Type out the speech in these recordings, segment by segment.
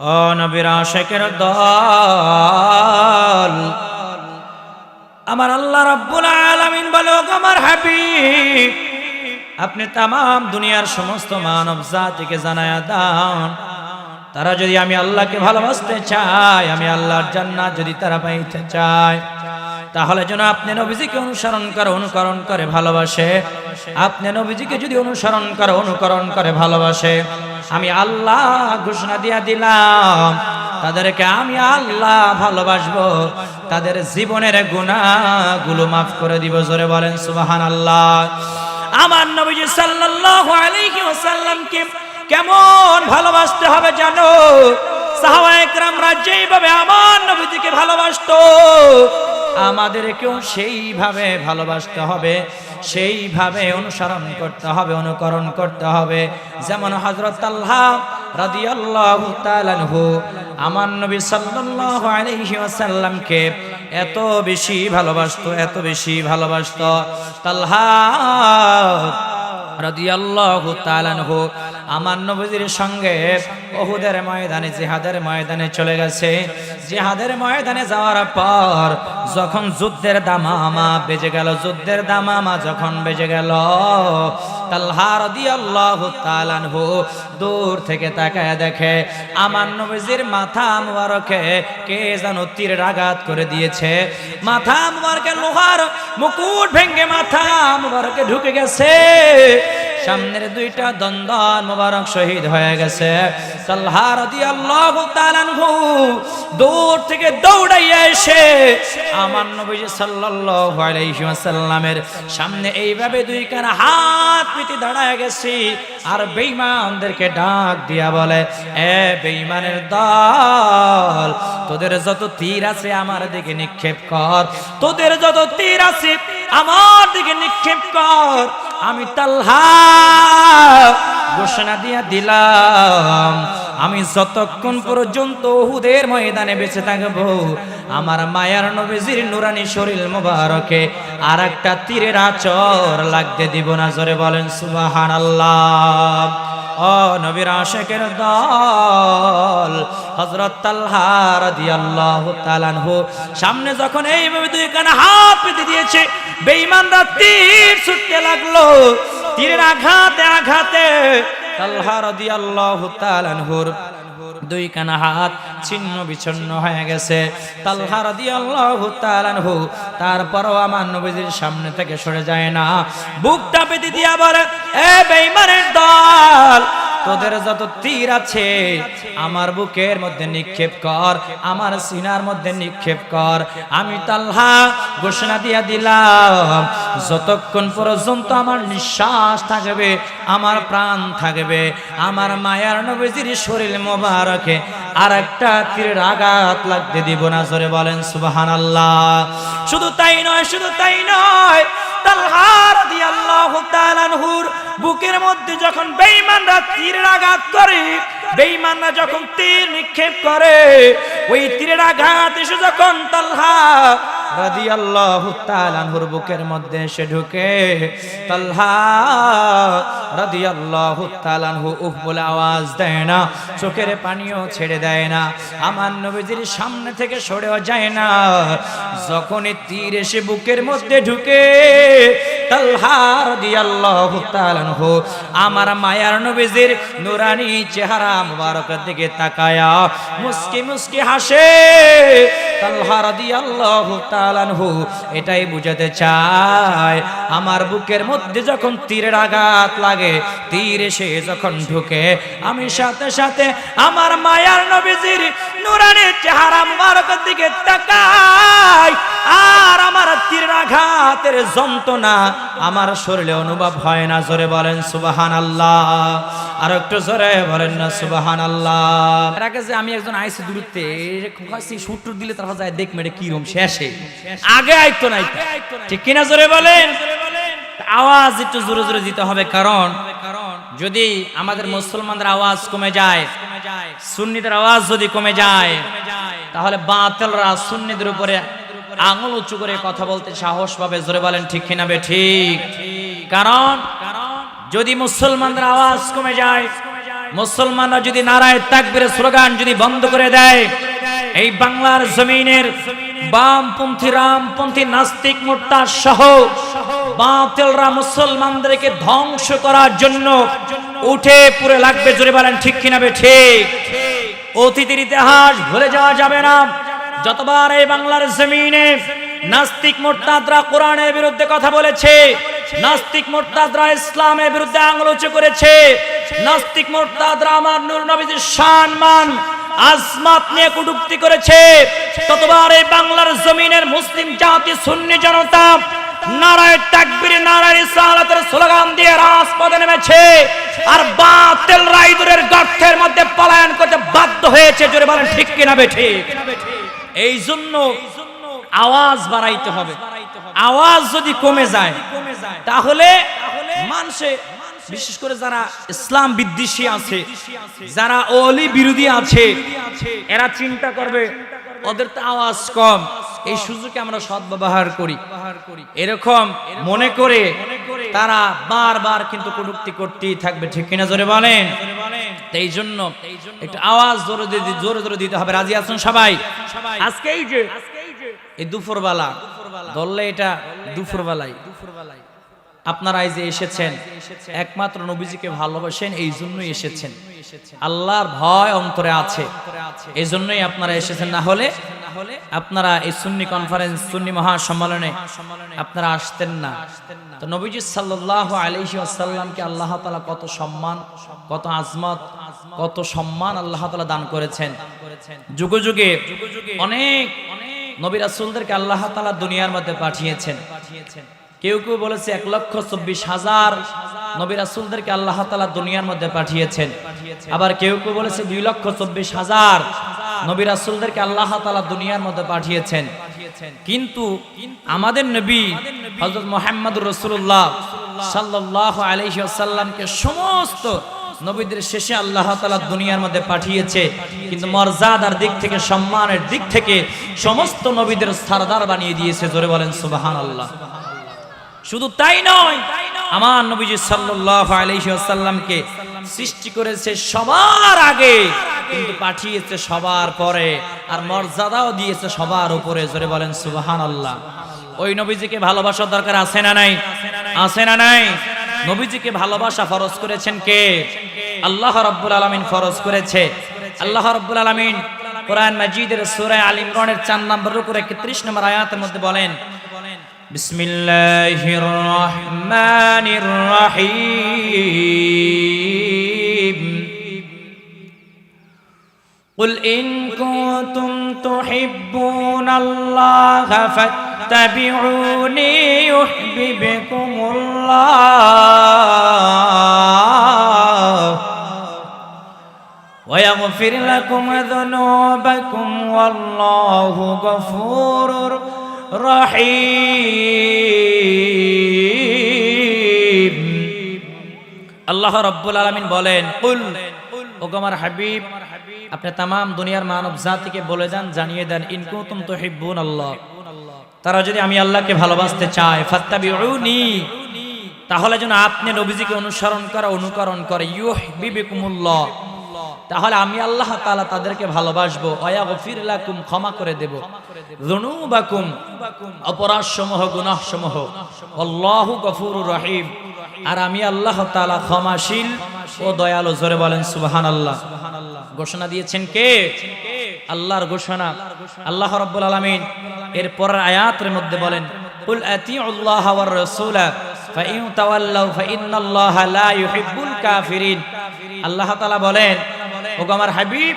ও নবীর আশিকের দল, আমার আল্লাহ রাব্বুল আলামিন বলে, ও আমার হাবিব, আপনি তামাম দুনিয়ার সমস্ত মানব জাতিকে জানায়া দান, তারা যদি আমি আল্লাহকে ভালোবাসতে চায়, আমি আল্লাহর জান্নাত যদি তারা পাইতে চায়, তাহলে যেন আপনি নবীজিকে অনুকরণ করে ভালোবাসে। আপনি নবীজিকে যদি অনুকরণ করে ভালোবাসে, আমি আল্লাহ ঘোষণা দিয়া দিলাম, তাদেরকে আমি আল্লাহ ভালোবাসবো, তাদের জীবনের গুনাহগুলো মাফ করে দিব। জোরে বলেন সুবহানাল্লাহ। আমার নবীজি সাল্লাল্লাহু আলাইহি ওয়াসাল্লামকে কেমন ভালোবাসতে হবে জানো? সাহাবায়ে কেরামরা যেইভাবে আমার নবীজিকে ভালোবাসতো, আমাদেরকেও সেইভাবে ভালোবাসতে হবে, সেইভাবে অনুকরণ করতে হবে। যেমন হযরত তালহা রাদিয়াল্লাহু তাআলা আনহু আমার নবী সাল্লাল্লাহু আলাইহি ওয়াসাল্লামকে এত বেশি ভালোবাসতো। তালহা রাদিয়াল্লাহু তাআলা আনহু আমার নবীর সঙ্গে উহুদের ময়দানে, জিহাদের ময়দানে চলে গেছে। জিহাদের ময়দানে যাওয়ার পর যখন যুদ্ধের দামামা বেজে গেল, তালহা রাদিয়াল্লাহু তাআলা আনহু দূর থেকে তাকায় দেখে আমার নবীর মাথা মুবারকে কে যেন তীরের আঘাত করে দিয়েছে। মাথা মুবারকে লোহার মুকুট ভেঙে মাথা মুবারকে ঢুকে গেছে। সামনের দুইটা দন্দন মুবারক শহীদ হয়ে গেছে। তালহা রাদিয়াল্লাহু তাআলা আনহু দূর থেকে দৌড়াইয়া এসে আমার নবী সাল্লাল্লাহু আলাইহি ওয়াসাল্লামের সামনে এইভাবে দুই কান হাত পেতে দাঁড়ায় গেছি, আর বেঈমানদেরকে ডাক দিয়া বলে, এ বেঈমানের দল, তোদের যত তীর আছে আমার দিকে নিক্ষেপ কর, আমি তালহা ঘোষণা দিয়া দিলাম, আমি যতক্ষণ পর্যন্ত উহুদের ময়দানে বেঁচে থাকবো, আমার মায়ার নবীজির নুরানি শরীর মোবারকে আর একটা তীরের আঁচড় লাগতে দিব না। জোরে বলেন সুবহানাল্লাহ। ও নবীর আশিকের দল, হযরত তালহা রাদিয়াল্লাহু তাআলা আনহু সামনে যখন এইভাবে দুই কান হাত পেতে দিয়েছে, বেঈমানরা তীর ছুটতে লাগলো। তীরের আঘাতে তালহা রাদিয়াল্লাহু তাআলা আনহুর দুই কান হাত ছিন্ন বিচ্ছিন্ন হয়ে গেছে। তালহা রাদিয়াল্লাহু তাআলা আনহু তারপরও আমার নবীজির সামনে থেকে সরে যায় না, বুকটা পেতে দিয়া বলে, এ বেঈমানের দল, তোদের যত তীর আছে আমার বুকের মধ্যে নিক্ষেপ কর, আমার সিনার মধ্যে নিক্ষেপ কর। আমি তালহা ঘোষণা দিয়া দিলাম, যতক্ষণ পর্যন্ত আমার নিঃশ্বাস থাকবে, আমার প্রাণ থাকবে, আমার মায়ার নবীজির শরীর মোবারকে আর একটা তীরের আঘাত লাগতে দিব না। জোরে বলেন সুবহানাল্লাহ। শুধু তাই নয়, তালহা রাদিয়াল্লাহু তাআলা আনহুর বুকের মধ্যে যখন বেঈমানরা তীরের আঘাত করে, বেঈমানরা যখন তীর নিক্ষেপ করে, ওই তীরের আঘাত এসে যখন তালহা রাদিয়াল্লাহু তাআলা আনহুর বুকের মধ্যে এসে ঢুকে, তালহা রাদিয়াল্লাহু তাআলা আনহু উফ বলে আওয়াজ দেয় না, চোখের পানিও ছেড়ে দেয় না, আমার নবীজির সামনে থেকে সরেও যায় না। যখনই তীর এসে বুকের মধ্যে ঢুকে, তালহা রাদিয়াল্লাহু তাআলা আনহু আমার মায়ার নবীজির নুরানি চেহারা মুবারকের দিকে তাকায়া মুস্কি মুস্কি হাসে। তালহা রাদিয়াল্লাহু তাআলা আনহু এটাই বুঝাতে চায়, আমার বুকের মধ্যে যখন তীরের আঘাত লাগে, তীর এসে যখন ঢুকে, আমি সাথে সাথে আমার মায়ার নবীজির নুরানি চেহারা মুবারকের দিকে তাকাই, আর আমার তীরের আঘাতের যন্ত্রণা আমার শরীরে অনুভব হয় না। জোরে বলেন সুবহানাল্লাহ। আর একটু জোরে বলেন না সুবহানাল্লাহ। এর আগে যে আমি একজন আইসি দূরত্বে শুট্টু দিলে তারা যায় দেখ মেরে কি রুম শেষে, আগে আইতো না, ঠিক কিনা? জোরে বলেন। আওয়াজ একটু জোরে জোরে দিতে হবে, কারণ যদি আমাদের মুসলমানদের আওয়াজ কমে যায়, সুন্নিদের আওয়াজ যদি কমে যায়, তাহলে বাতিলরা সুন্নিদের উপরে আঙুল উঁচু করে কথা বলতে সাহস পাবে। জোরে বলেন ঠিক কিনা বে ঠিক? কারণ যদি মুসলমানদের আওয়াজ কমে যায়, মুসলমানরা যদি নারায়ে তাকবীরের স্লোগান যদি বন্ধ করে দেয়, এই বাংলার জমিনের বামপন্থী রামপন্থী নাস্তিক মুরতাদ সহ বাতিলরা মুসলমানদেরকে ধ্বংস করার জন্য উঠে পড়ে লাগবে। জোরে বলেন ঠিক কিনা বে ঠিক? অতীতের ইতিহাস ভুলে যাওয়া যাবে না। যতবার এই বাংলার জমিনে নাস্তিক মুরতাদরা কোরআনের বিরুদ্ধে কথা বলেছে, নাস্তিক মুরতাদরা ইসলামের বিরুদ্ধে আঙুল উঁচু করেছে, নাস্তিক মুরতাদরা আমার নূর নবীর সম্মান আজমাত নিয়ে কটূক্তি করেছে, ততবার এই বাংলার জমিনের মুসলিম জাতি সুন্নি জনতা নারায়ে তাকবীর নারায়ে রিসালাতের স্লোগান দিয়ে রাজপথে নেমেছে, আর বাতিল রাইদুরের গর্তের মধ্যে পলায়ন করতে বাধ্য হয়েছে। জোরে বলেন ঠিক কিনা বে ঠিক? এই জন্য আওয়াজ বাড়াইতে হবে। আওয়াজ যদি কমে যায় তাহলে মানুষে, বিশেষ করে যারা ইসলাম বিদ্বেষী আছে, যারা ওলি বিরোধী আছে, এরা চিন্তা করবে ওদের তো আওয়াজ কম, এই সুযোগে আমরা সদ্ব্যবহার করি, এরকম মনে করে তারা বারবার কিন্তু কটূক্তি করতেই থাকবে। ঠিক কিনা জোরে বলেন? এই জন্য একটু আওয়াজ জোরে জোরে দিতে হবে। রাজি আছেন সবাই? আজকে এই যে এই দুপুরবেলা ধরলে, এটা দুপুরবেলায় আপনারা এই যে এসেছেন, একমাত্র নবীজিকে ভালোবাসেন, এই জন্যই এসেছেন। আল্লাহর ভয় অন্তরে আছে, এই জন্যই আপনারা এসেছেন। না হলে আপনারা এই সুন্নি কনফারেন্স, সুন্নি মহাসম্মেলনে আপনারা আসতেন না। তো নবীজি সাল্লাল্লাহু আলাইহি ওয়াসাল্লামকে আল্লাহ তাআলা কত সম্মান, কত আজমত, কত সম্মান আল্লাহ তাআলা দান করেছেন। যুগে যুগে অনেক নবী রাসূলদেরকে আল্লাহ তাআলা দুনিয়ার মধ্যে পাঠিয়েছেন। কেউ কেউ বলেছে 1,24,000 নবী রাসূলদেরকে আল্লাহ তাআলা দুনিয়ার মধ্যে পাঠিয়েছেন। আবার কেউ কেউ বলেছে 2,24,000 নবী রাসূলদেরকে আল্লাহ তাআলা দুনিয়ার মধ্যে পাঠিয়েছেন। কিন্তু আমাদের নবী হযরত মুহাম্মদুর রাসূলুল্লাহ সাল্লাল্লাহু আলাইহি ওয়াসাল্লামকে সমস্ত নবীদের শেষে আল্লাহ তাআলা দুনিয়ার মধ্যে পাঠিয়েছে, কিন্তু মর্যাদার দিক থেকে, সম্মানের দিক থেকে সমস্ত নবীদের সরদার বানিয়ে দিয়েছে। জোরে বলেন সুবহানাল্লাহ। শুধু তাই নয়, আমার নবীজি সাল্লাল্লাহু আলাইহি ওয়াসাল্লামকে সৃষ্টি করেছে সবার আগে, কিন্তু পাঠিয়েছে সবার পরে, আর মর্যাদাও দিয়েছে সবার উপরে। জোরে বলেন সুবহানাল্লাহ। ওই নবীজিকে ভালোবাসার দরকার আছে না নাই? আছে না নাই? নবীজিকে ভালোবাসা ফরজ করেছেন কে? আল্লাহ রাব্বুল আলামিন ফরজ করেছে। আল্লাহ রাব্বুল আলামিন কোরআন মাজিদের সূরা আল ইমরানের 4 নম্বর রুকুর 31 নম্বর আয়াতের মধ্যে বলেন, বিসমিল্লাহির রহমানির রহিম, কুল ইন কুনতুম তুহিব্বুনাল্লাহা ফাত্তাবিউনি ইউহিব্বুকুমুল্লাহ ওয়া ইয়াগফির লাকুম যুনুবাকুম ওয়াল্লাহু গফুরুর রহিম। আল্লাহ রাব্বুল আলামিন বলেন, কুল, ও আমার হাবিব, আপনি तमाम দুনিয়ার মানব জাতিকে বলে যান, জানিয়ে দেন, ইন কুনতুম তুহিব্বুনাল্লাহ, তারা যদি আমি আল্লাহকে ভালোবাসতে চায়, ফাত্তাবিউনি, তাহলে যেন আপনি নবীজিকে অনুকরণ করে, ইউহিব্বুকুমুল্লাহ, তাহলে আমি আল্লাহ তাআলা তাদেরকে ভালোবাসবো, ওয়াগফির লাকুম, ক্ষমা করে দেব, যুনুবাকুম, অপরাধসমূহ, গুনাহসমূহ, আল্লাহু গফুরুর রহিম, আর আমি আল্লাহ তাআলা ক্ষমাশীল ও দয়ালু। জোরে বলেন সুবহানাল্লাহ। ঘোষণা দিয়েছেন কে? আল্লাহর ঘোষণা। আল্লাহ রাব্বুল আলামিন এর পরের আয়াতের মধ্যে বলেন, কুল আতিউল্লাহ ওয়ার রাসূলা ফাইন তাওয়াল্লাউ ফাইন্নাল্লাহা লা ইউহিব্বুল কাফিরিন। আল্লাহ তাআলা বলেন, ও আমার হাবিব,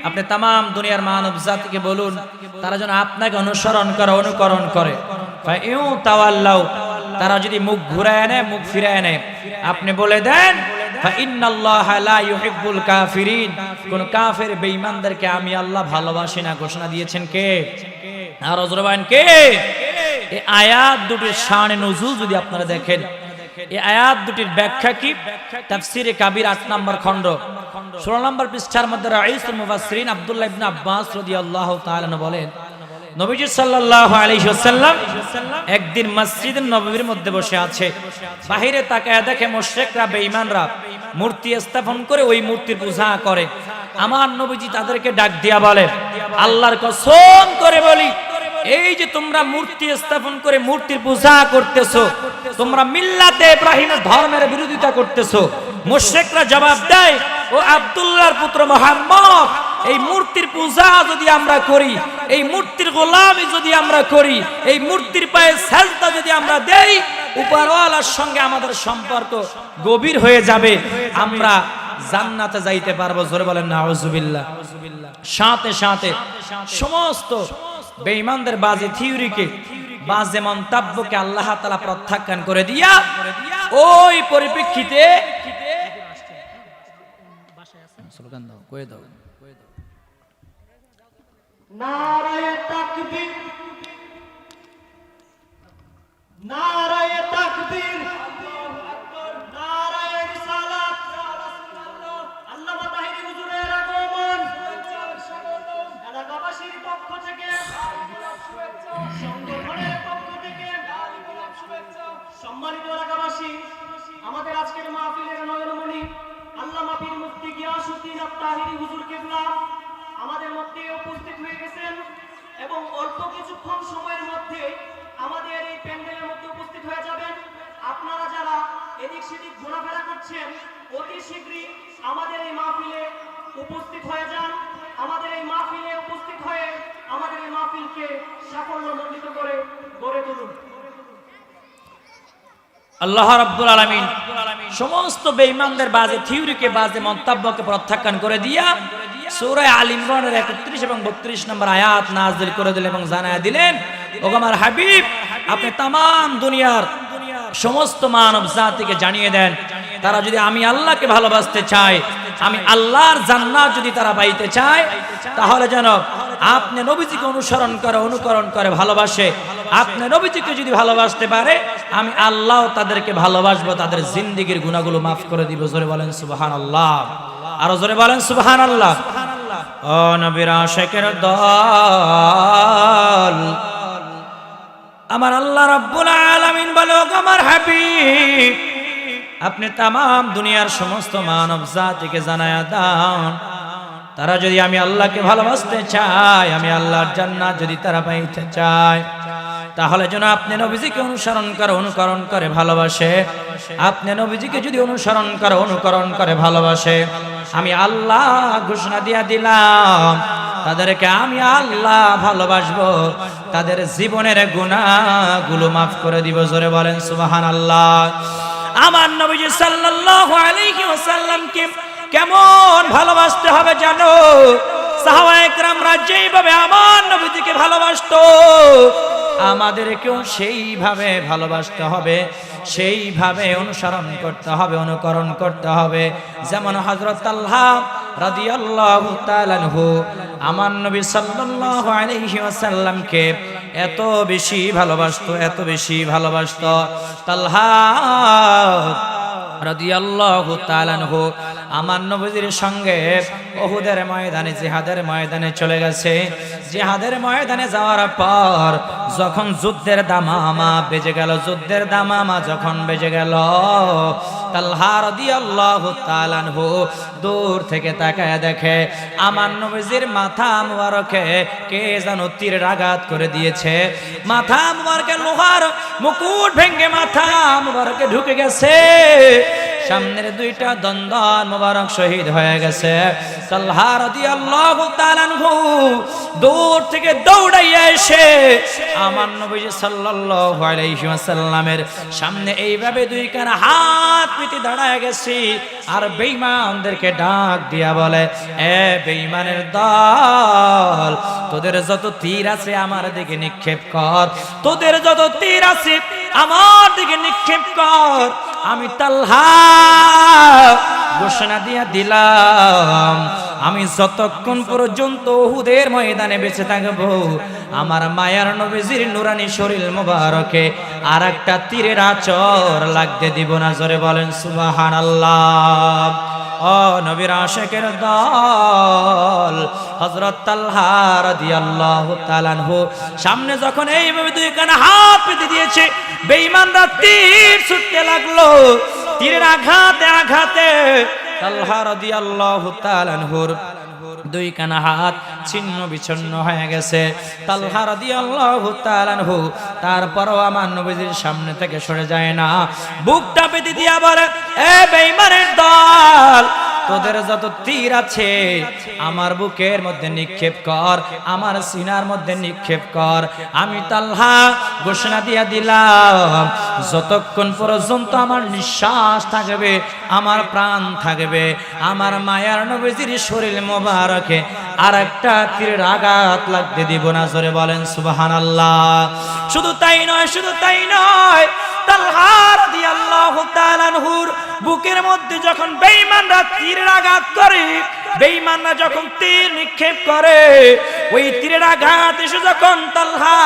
আপনি तमाम দুনিয়ার মানব জাতিকে বলুন, তারা যেন আপনাকে অনুকরণ করে। ফাইন তাওয়াল্লাউ, তারা যদি মুখ ঘুরায় নেয়, মুখ ফিরায় নেয়, আপনি বলে দেন, ফাইন্নাল্লাহা লা ইউহিব্বুল কাফিরিন, কোন কাফের বেঈমানদেরকে আমি আল্লাহ ভালোবাসি না। ঘোষণা দিয়েছেন কে? আর জোরবান কে? এই আয়াত দুটির শানে নুজুল যদি আপনারা দেখেন, এই আয়াত দুটির ব্যাখ্যা কি? তাফসীরে কাবীর 8 নম্বর খণ্ড 16 নম্বর পৃষ্ঠার মধ্যে রাইসুল মুফাসসিরিন আব্দুল্লাহ ইবনে আব্বাস রাদিয়াল্লাহু তাআলা বলেন, নবীজি সাল্লাল্লাহু আলাইহি ওয়াসাল্লাম একদিন মসজিদে নববীর মধ্যে বসে আছে, বাহিরে তাকায় দেখে মুশরিকরা বেঈমানরা মূর্তি স্থাপন করে ওই মূর্তির পূজা করে। আমার নবীজি তাদেরকে ডাক দিয়া বলে, আল্লাহর কসম করে বলি, এই যে তোমরা মূর্তি স্থাপন করে মূর্তির পূজা করতেছো, তোমরা মিল্লাতে ইব্রাহিমের ধর্মের বিরোধিতা করতেছো। মুশরিকরা জবাব দেয়, ও আব্দুল্লাহর পুত্র মুহাম্মদ, এই মূর্তির পূজা যদি আমরা করি, এই মূর্তির গোলামি যদি আমরা করি, এই মূর্তির পায়ে সাজদা যদি আমরা দেই, উপরওয়ালার সঙ্গে আমাদের সম্পর্ক গভীর হয়ে যাবে, আমরা জান্নাতে যাইতে পারবো। জোরে বলেন নাউজুবিল্লাহ। সাথে সাথে সমস্ত বেঈমানদের বাজে থিওরিকে, বাজে মন্তব্যকে আল্লাহ তাআলা প্রত্যাখ্যান করে দিয়া ওই পরিপ্রেক্ষিতে স্লোগান দাও, কয়ে দাও, নারায়ে তাকবীর, নারায়ে তাকবীর, আল্লাহু আকবার, নারায়ে রিসালাত, আল্লামা তাহিরি হুজুরের আগমন, এলাকাবাসীর পক্ষ থেকে সংগঠনের পক্ষ থেকে সম্মানিত এলাকাবাসী, আমাদের আজকের মাহফিলের নয়নমণি আল্লামা পীর মুফতি গিয়াসউদ্দিন আত-তাহিরি হুজুর কিবলা আমাদের মধ্যে উপস্থিত হয়ে গেছেন এবং অল্প কিছুক্ষণ সময়ের মধ্যে আমাদের এই প্যান্ডেলের মধ্যে উপস্থিত হয়ে যাবেন। আপনারা যারা এদিক সেদিক ঘোরাফেরা করছেন, অতি শীঘ্রই আমাদের এই মাহফিলে উপস্থিত হয়ে যান। আমাদের এই মাহফিলে উপস্থিত হয়ে আমাদের এই মাহফিলকে সাফল্যমণ্ডিত করে গড়ে তুলুন। আল্লাহ রাব্বুল আলামিন সমস্ত বেঈমানদের বাজে থিওরিকে, বাজে মন্তব্যকে প্রত্যাখ্যান করে দিয়া সূরা আল ইমরানের 31 এবং 32 নম্বর আয়াত নাযিল করে দিলেন এবং জানায়া দিলেন, ওগো আমার হাবিব, আপনি तमाम দুনিয়ার সমস্ত মানব জাতিকে জানিয়ে দেন, তারা যদি আমি আল্লাহকে ভালোবাসতে চায়, আমি আল্লাহর জান্নাত যদি তারা পাইতে চায়, তাহলে যেন আপনি নবীজিকে অনুকরণ করে ভালোবাসে। আপনি নবীজিকে যদি ভালোবাসতে পারে, আমি আল্লাহ তাদেরকে ভালোবাসবো, তাদের জিন্দেগীর গুনাহগুলো মাফ করে দিব। জোরে বলেন সুবহানাল্লাহ, আরো জোরে বলেন সুবহানাল্লাহ। ও নবীর আশিকের দল, আমার আল্লাহ রাব্বুল আলামিন বলে, ওগো আমার হাবিব, আপনি तमाम দুনিয়ার সমস্ত মানব জাতিকে জানায়া দাও, তারা যদি আমি আল্লাহকে ভালোবাসতে চায়, আমি আল্লাহর জান্নাত যদি তারা পাইতে চায়, তাহলে যেন আপনি নবীজিকে অনুকরণ করে ভালোবাসে। আপনি নবীজিকে যদি অনুকরণ করে ভালোবাসে, আমি আল্লাহ ঘোষণা দিয়া দিলাম, তাদেরকে আমি আল্লাহ ভালোবাসবো, তাদের জীবনের গুনাহগুলো মাফ করে দিব। জোরে বলেন সুবহানাল্লাহ। আমার নবীজি সাল্লাল্লাহু আলাইহি ওয়াসাল্লামকে কেমন ভালোবাসতে হবে জানো? সাহাবায়ে কেরামরা যেইভাবে আমার নবীজিকে ভালোবাসতো, আমাদেরকেও সেইভাবে ভালোবাসতে হবে, সেইভাবে অনুকরণ করতে হবে। যেমন হযরত তালহা রাদিয়াল্লাহু তাআলা আনহু আমার নবী সাল্লাল্লাহু আলাইহি ওয়াসাল্লামকে এত বেশি ভালোবাসতো। তালহা রাদিয়াল্লাহু তাআলা আনহু আমার নবীর সঙ্গে উহুদের ময়দানে, জিহাদের ময়দানে চলে গেছে। জিহাদের ময়দানে যাওয়ার পর যখন যুদ্ধের দামামা বেজে গেল, তালহা রাদিয়াল্লাহু তাআলা আনহু দূর থেকে তাকায় দেখে আমার নবীর মাথা মুবারকে কে যেন তীরের আঘাত করে দিয়েছে। মাথা মুবারকে লোহার মুকুট ভেঙে মাথা মুবারকে ঢুকে গেছে, সামনের দুইটা দন্দন মুবারক শহীদ হয়ে গেছে। তালহা রাদিয়াল্লাহু তাআলা আনহু দূর থেকে দৌড়াইয়া এসে আমার নবী সাল্লাল্লাহু আলাইহি ওয়াসাল্লামের সামনে এইভাবে দুই কান হাত পেতে দাঁড়ায় গেছে, আর বেঈমানদেরকে ডাক দিয়া বলে, এ বেঈমানের দল, তোদের যত তীর আছে আমার দিকে নিক্ষেপ কর, তোদের যত তীর আছে আমার দিকে নিক্ষেপ কর। আমি তালহা ঘোষণা দিয়া দিলাম, আমি যতক্ষণ পর্যন্ত উহুদের ময়দানে বেঁচে থাকবো, আমার মায়ার নবীজির নুরানি শরীর মোবারকে আর একটা তীরের আঁচড় লাগতে দিব না। জোরে বলেন সুবহানাল্লাহ। ও নবীর আশিকের দল, হযরত তালহা রাদিয়াল্লাহু তাআলা আনহু সামনে যখন এইভাবে দুই কানে হাত পেতে দিয়েছে, বেঈমানরা তীর ছুটতে লাগলো। তীরের আঘাতে আঘাতে তালহা রাদিয়াল্লাহু তাআলা আনহুর দুই কানা হাত ছিন্ন বিচ্ছিন্ন হয়ে গেছে। তালহা রাদিয়াল্লাহু তাআলা আনহু তারপরও আমার নবীজির সামনে থেকে সরে যায় না, বুকটা পেতে দিয়া বলে, এ বেঈমানের দল, তোদের যত তীর আছে আমার বুকের মধ্যে নিক্ষেপ কর, আমার সিনার মধ্যে নিক্ষেপ কর। আমি তালহা ঘোষণা দিয়া দিলাম, যতক্ষণ পর্যন্ত আমার নিঃশ্বাস থাকবে, আমার প্রাণ থাকবে, আমার মায়ার নবীজির শরীর মোবারকে আর একটা তীরের আঘাত লাগতে দিব না। জোরে বলেন সুবহানাল্লাহ। শুধু তাই নয়, শুধু তাই নয়, তালহা রাদিয়াল্লাহু তাআলা আনহুর বুকের মধ্যে যখন বেঈমানরা তীরের আঘাত করে, বেঈমানরা যখন তীর নিক্ষেপ করে, ওই তীরের আঘাত এসে যখন তালহা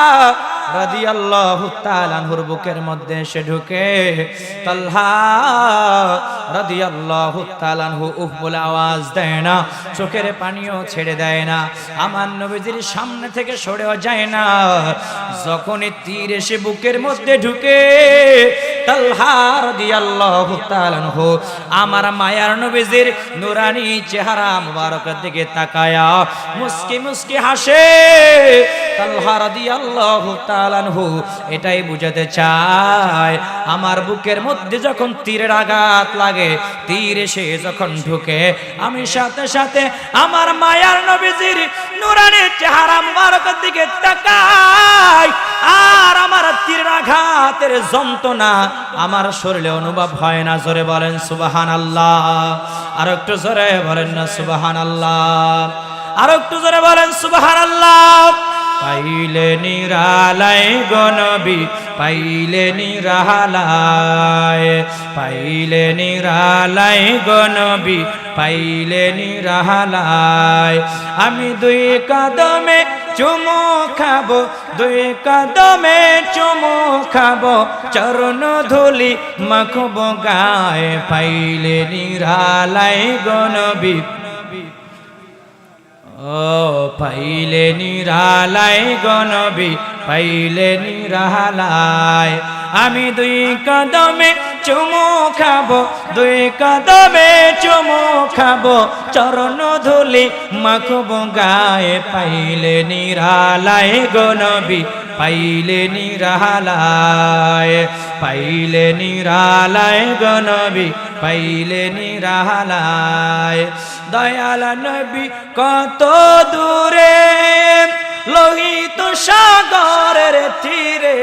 রাদিয়াল্লাহু তাআলা আনহুর বুকের মধ্যে এসে ঢুকে, তালহা রাদিয়াল্লাহু তাআলা আনহু উফ বলে আওয়াজ দেয় না, চোখের পানিও ছেড়ে দেয় না, আমার নবীজির সামনে থেকে সরেও যায় না। যখনই তীর এসে বুকের মধ্যে ঢুকে, তালহা রাদিয়াল্লাহু তাআলা আনহু আমার মায়ার নবীজির নূরানি চেহারা মুবারকের দিকে তাকায়া মুস্কি মুস্কি হাসে। তালহা রাদিয়াল্লাহু তাআলা আনহু এটাই বুঝাতে চায়, আমার বুকের মধ্যে যখন তীরের আঘাত লাগে, তীর এসে যখন ঢুকে, আমি সাথে সাথে আমার মায়ার নবীজির নূরানি চেহারা মুবারকের দিকে তাকাই, আর আমার তীরের আঘাতের যন্ত্রণা আমার শরীরে অনুভব হয় না। জোরে বলেন সুবহানাল্লাহ। আর একটু জোরে বলেন না সুবহানাল্লাহ। আর একটু জোরে বলেন সুবহানাল্লাহ। পাইলে নিরালায় গো নবী, পাইলে নিরালায়, পাইলে নিরালায় গো নবী, পাইলে নিরালায়। আমি দুই কদমে চুমু খাবো, দুই কদমে চুমু খাবো, চরণ ধুলি মাখবো গায়ে, পাইলে নিরালায় গো নবী, ও পাইলে নিরালায় গো নবী, পাইলে নিরালায়। আমি দুই কদমে চুমু খাবো, দুই কদমে চুমু খাবো, চরণ ধুলি মাখবো গায়ে, পাইলে নিরালায় গো নবী, পাইলে নিরালায়, পাইলে নিরালায় গো নবী, পাইলে নিরালায়। দয়াল নবী কত দূরে, লোহিত সাগরের তীরে,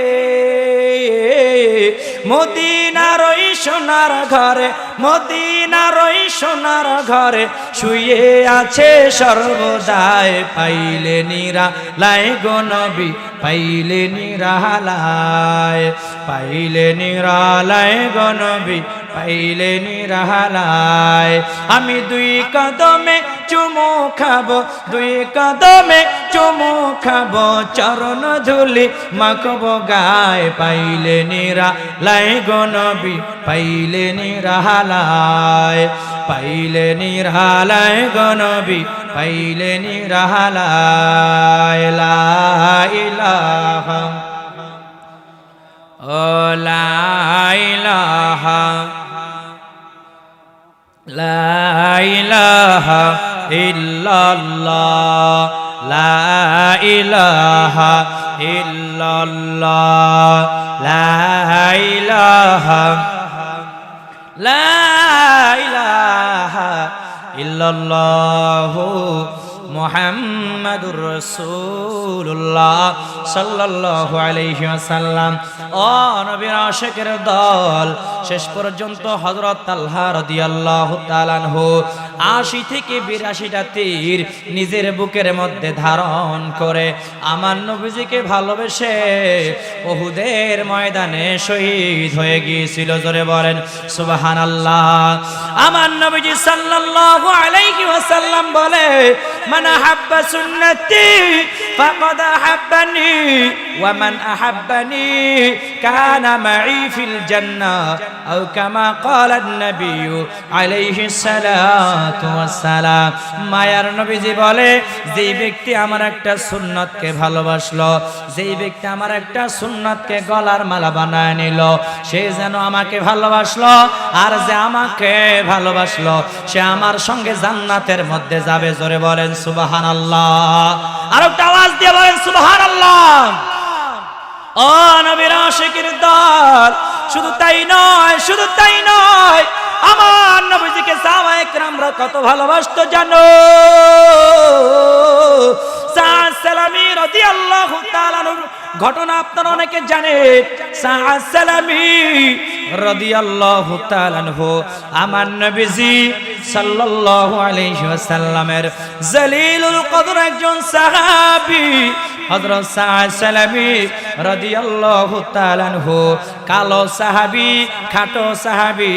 মদিনার ওই সোনার ঘরে, মদিনার ওই সোনার ঘরে শুয়ে আছে সর্বদাই, পাইলে নিরালায় গো নবী, পাইলে নিরালায়, পাইলে নিরালায় গো নবী, পাইলে নিরালায়। আমি দুই কদমে চুমু খাবো, দুই কদমে চুমু খাবো, চরণ ধুলি মাখবো গায়ে, পাইলে নিরালায় গো নবী, পাইলে নিরালায়, পাইলে নিরালায় গো নবী, পাইলে নিরালায়। লা ইলাহা, ও লা ইলাহা, লা ইলাহা ইল্লাল্লাহ, লা ইলাহা ইল্লাল্লাহ, লা ইলাহা, লা ইলাহা ইল্লাল্লাহু মুহাম্মাদুর রাসূলুল্লাহ সাল্লাল্লাহু আলাইহি ওয়াসাল্লাম। ও নবীর আশিকের দল, শেষ পর্যন্ত হযরত তালহা রাদিয়াল্লাহু তাআলা আনহু ৮০ থেকে ৮২টা তীর নিজের বুকের মধ্যে ধারণ করে আমার নবীজিকে ভালোবেসে উহুদের ময়দানে শহীদ হয়ে গিয়েছিল। জোরে বলেন সুবহানাল্লাহ। আমার নবীজি সাল্লাল্লাহু আলাইহি ওয়াসাল্লাম বলে, মান হাব্বা সুন্নতি ফাকাদ হাব্বানি, ওয়ামান আহাব্বানি কানা মাই ফিল জান্নাহ আও কামা ক্বালা an-নবী আলাইহিস সালাতু ওয়াস সালাম। মায়ার নবীজি বলে, যেই ব্যক্তি আমার একটা সুন্নতকে ভালোবাসলো, যেই ব্যক্তি আমার একটা সুন্নতকে গলার মালা বানায় নিল, সে যেন আমাকে ভালোবাসলো, আর যে আমাকে ভালোবাসলো সে আমার সঙ্গে জান্নাতের মধ্যে যাবে। জোরে বলেন সুবহানাল্লাহ, আর একটা আওয়াজ দিয়ে বলেন সুবহানাল্লাহ। ও নবীর আশিকের দল, শুধু তাই নয়, শুধু তাই নয়, আমার নবীজিকে সাহাবায়ে কেরামরা কত ভালোবাসতো জানো? সাআদ সালামী রাদিয়াল্লাহু তাআলা ঘটনা আপনারা অনেকে জানেন। সাআদ সালামী রাদিয়াল্লাহু তাআলা আমার নবীজি সাল্লাল্লাহু আলাইহি ওয়াসাল্লামের জলিলুল কদর একজন সাহাবী। হযরত সাআদ সালামী রাদিয়াল্লাহু তাআলা কালো সাহাবী, খাটো সাহাবী,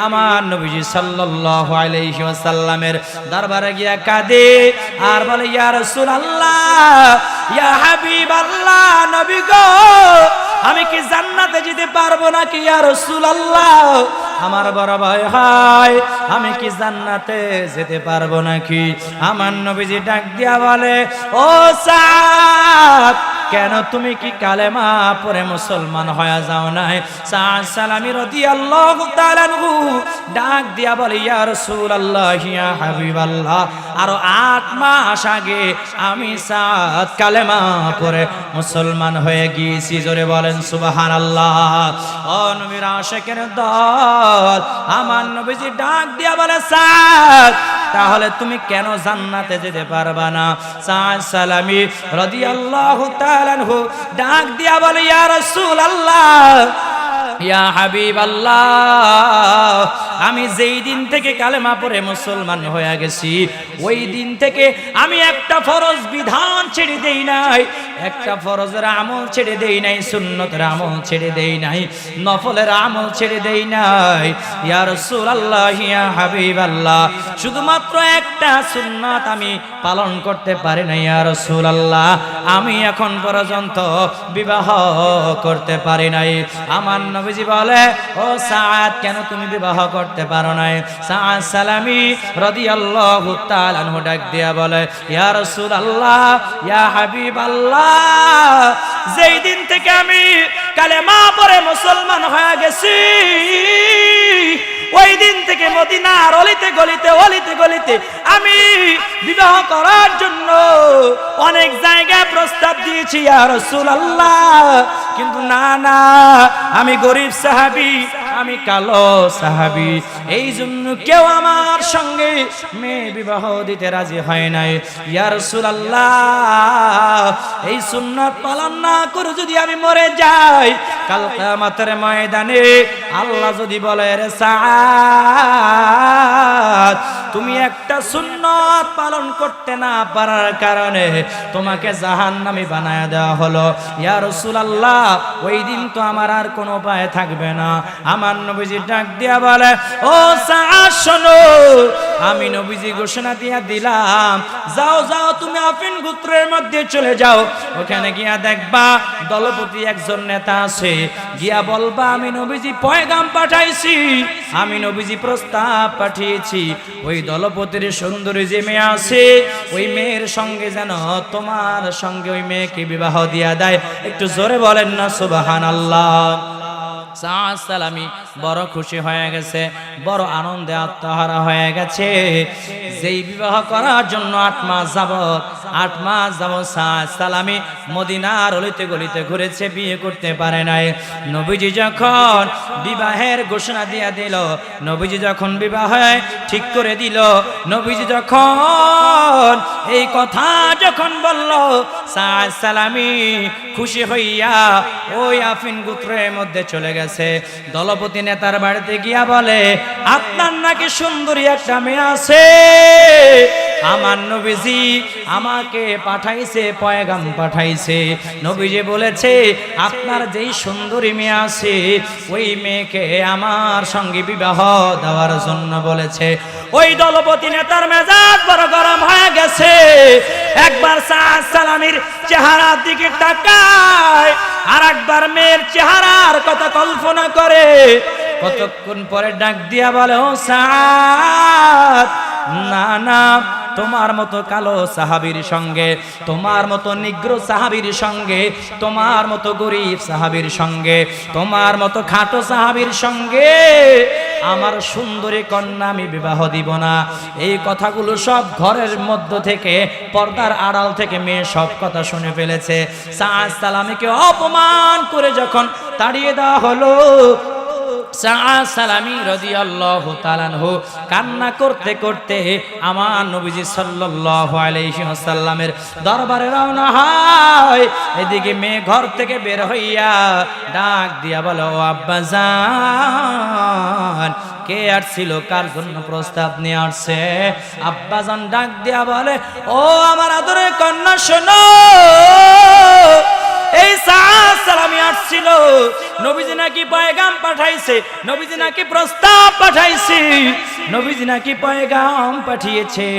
আমার নবীজি সাল্লাল্লাহু আলাইহি ওয়াসাল্লামের দরবারে গিয়া কাঁদে আর বলে, ইয়া রাসূলুল্লাহ, ইয়া হাবিবাল্লাহ, নবী গো, আমি কি জান্নাতে যেতে পারবো নাকি? ইয়া রাসূলুল্লাহ, আমার বড় ভয় হয়, আমি কি জান্নাতে যেতে পারবো নাকি? আমার নবীজি ডাক দিয়া বলে, ও সাআদ, কেন তুমি কি কালেমা পড়ে মুসলমান হয়ে যাও নাই? সাআদ সালামী রাদিয়াল্লাহু তাআলা ডাক দিয়া বলে, ইয়া রাসূলুল্লাহ, ইয়া হাবিবাল্লাহ, আরো 8 মাস আগে আমি সাআদ কালেমা পড়ে মুসলমান হয়ে গিয়েছি। জোরে বলেন সুবহানাল্লাহ। ও নবীর আশিকের দল, আমার নবীজি ডাক দিয়া বলে, সাআদ, তাহলে তুমি কেন জান্নাতে যেতে পারবা না? সাআদ সালামী রাদিয়াল্লাহু তাআলা ডাক দিয়া বলে, ইয়া রাসূলুল্লাহ, ইয়া হাবিবাল্লাহ, আমি যেই দিন থেকে কালেমা পড়ে মুসলমান হয়ে গেছি, ওই দিন থেকে আমি একটা ফরজ বিধান ছেড়ে দেই নাই, একটা ফরজের আমল ছেড়ে দেই নাই, সুন্নতের আমল ছেড়ে দেই নাই, নফলের আমল ছেড়ে দেই নাই। ইয়া রাসূলুল্লাহ, ইয়া হাবিবাল্লাহ, শুধুমাত্র একটা সুন্নাত আমি পালন করতে পারি না। ইয়া রাসূলুল্লাহ, আমি এখন পর্যন্ত বিবাহ করতে পারি নাই। আমার নবীজি বলে, ও সাআদ, কেন তুমি বিবাহ করতে পারো নাই? সাআদ সালামী রাদিয়াল্লাহু তাআলা ডাক দিয়া বলে, ইয়া রাসূলুল্লাহ, ইয়া হাবিবাল্লাহ, যেই দিন থেকে আমি কালেমা পড়ে মুসলমান হয়ে গেছি, ওই দিন থেকে মদিনার অলিতে গলিতে, অলিতে গলিতে আমি বিবাহ করার জন্য অনেক জায়গায় প্রস্তাব দিয়েছি ইয়া রাসূলুল্লাহ, কিন্তু না না, আমি গরিব সাহাবী, আমি কালো সাহাবী, এই জন্য কেউ আমার সঙ্গে মেয়ে বিবাহ দিতে রাজি হয় নাই। ইয়া রাসূলুল্লাহ, এই সুন্নাত পালন না করে যদি আমি মরে যাই, কাল কিয়ামতের ময়দানে আল্লাহ যদি বলে, রে সাআদ, তুমি একটা সুন্নাত পালন করতে না পারার কারণে তোমাকে জাহান্নামী বানায়া দেওয়া হলো। ইয়া রাসূলুল্লাহ, ওই দিন তো আমার আর কোনো উপায় থাকবে না। আমার নবীজি ডাক দিয়া বলে, ও সাআদ শোনো, আমি নবীজি ঘোষণা দিয়া দিলাম, যাও যাও, তুমি আফিন গোত্রের মধ্যে চলে যাও, ওখানে গিয়া দেখবা দলপতি একজন নেতা আছে, গিয়া বলবা আমি নবীজি পয়গাম পাঠাইছি, আমি নবীজি প্রস্তাব পাঠিয়েছি, ওই দলপতির সুন্দরী যে মেয়ে আছে, ওই মেয়ের সঙ্গে যেন তোমার সঙ্গে ওই মেয়েকে বিবাহ দিয়া দেয়। একটু জোরে বলেন না সুবহানাল্লাহ। সাআদ সালামী বড় খুশি হয়ে গেছে, বড় আনন্দে আত্মহারা হয়ে গেছে। যেই বিবাহ করার জন্য 8 মাস যাবত সাআদ সালামী মদিনার অলিতে গলিতে ঘুরেছে, বিয়ে করতে পারে নাই। নবীজি যখন বিবাহের ঘোষণা দিয়া দিল, নবীজি যখন বিবাহে ঠিক করে দিল, নবীজি যখন এই কথা যখন বলল, সাআদ সালামী খুশি হইয়া ওই আফিন গোত্রের মধ্যে চলে গেছে। দলপতি নেতার বাড়িতে গিয়া বলে, আপনার নাকি সুন্দরী একটা মেয়ে আছে, আমার নবীজি আমাকে পাঠাইছে, পয়গাম পাঠাইছে, নবীজি বলেছে আপনার যেই সুন্দরী মেয়ে আছে, ওই মেয়েকে আমার সঙ্গে বিবাহ দেওয়ার জন্য বলেছে। ওই দলপতি নেতার মেজাজ বড় গরম হয়ে গেছে, একবার সাদ সালামির চেহারার দিকে তাকায় আর একবার মেয়ের চেহারার কথা কল্পনা করে। কতক্ষণ পরে ডাক দিয়া বলে, ও সাদ, না না, তোমার মতো কালো সাহাবীর সঙ্গে, তোমার মতো নিগ্র সাহাবীর সঙ্গে, তোমার মতো গরিব সাহাবীর সঙ্গে, তোমার মতো খাটো সাহাবীর সঙ্গে আমার সুন্দরী কন্যা আমি বিবাহ দিব না। এই কথাগুলো সব ঘরের মধ্য থেকে, পর্দার আড়াল থেকে মেয়ে সব কথা শুনে ফেলেছে। সাদ সালামীকে অপমান করে যখন তাড়িয়ে দেওয়া হলো, সাদ সালামী রাদিয়াল্লাহু তাআলা আনহু কান্না করতে করতে আমার নবীজি সাল্লাল্লাহু আলাইহি ওয়াসাল্লামের দরবারে রওনা হয়। এদিকে মেয়ে ঘর থেকে বের হইয়া ডাক দিয়া বলো, ও আব্বাজান, কে আসছিল, কার জন্য প্রস্তাব নিয়ে আসছে? আব্বাজান ডাক দিয়া বলে, ও আমার আদরের কন্যা, শোনো, এই সাদ সালামী আসছিল, নবীজি নাকি পয়গাম পাঠাইছে, নবীজি নাকি প্রস্তাব পাঠাইছে, নবীজি নাকি পয়গাম পাঠিয়েছে,